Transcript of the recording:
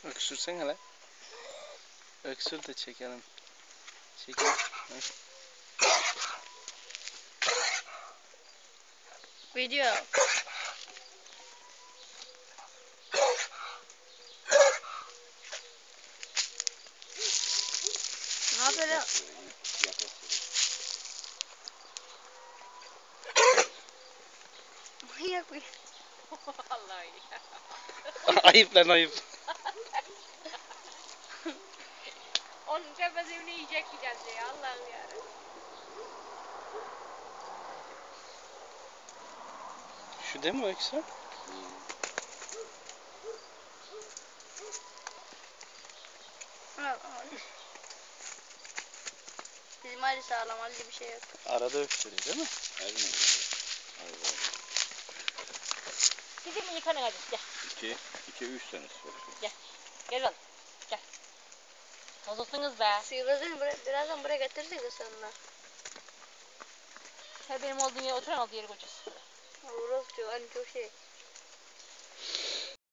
Öksürsen hele. Öksür de çekelim. Çekelim. Video. Ne yapıyor? Manyak bir. Vallahi ya. Ayıp lan ayıp. Onun tepesini yiyecek gideceğiz diye Allah'ım ya. Şu değil mi o öksür? Bizim Ali sağlam, Ali bir şey yok. Arada öksürüyor değil mi? Gidin yıkanın hadi gel. 2-3 senesi var. Gel oğlum. Gel. Tozulsunuz be. Sivrisin birazdan buraya getirecek ısınlar. Sen benim olduğum yere oturan olduğu yere koyacağız. Orası çok, hani çok şey.